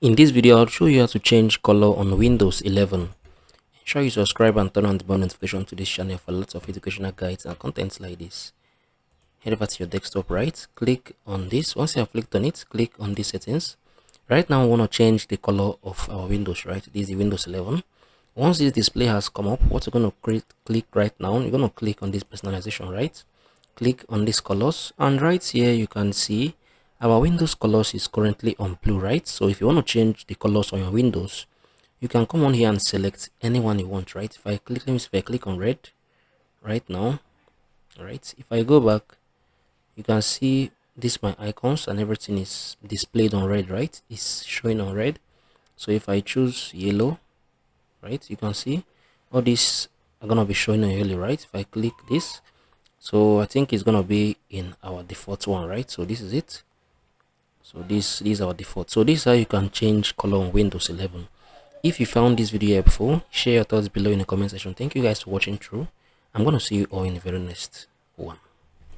In this video, I'll show you how to change color on Windows 11. Ensure you subscribe and turn on the bell notification to this channel for lots of educational guides and contents like this. Head over to your desktop, right? Click on this. Once you have clicked on it, click on these settings. Right now, we want to change the color of our Windows, right? This is the Windows 11. Once this display has come up, what you're going to click right now, you're going to click on this personalization, right? Click on these colors, and right here you can see our Windows colors is currently on blue, right? So if you want to change the colors on your Windows, you can come on here and select anyone you want, right? If I click, let me see if I click on red right now, right? If I go back, you can see this my icons and everything is displayed on red, right? It's showing on red. So if I choose yellow, right, you can see all these are gonna be showing on yellow, right? If I click this, so I think it's gonna be in our default one, right? So this is it. So this is our default. So this is how you can change color on Windows 11. If you found this video helpful, share your thoughts below in the comment section. Thank you guys for watching through. I'm gonna see you all in the very next one.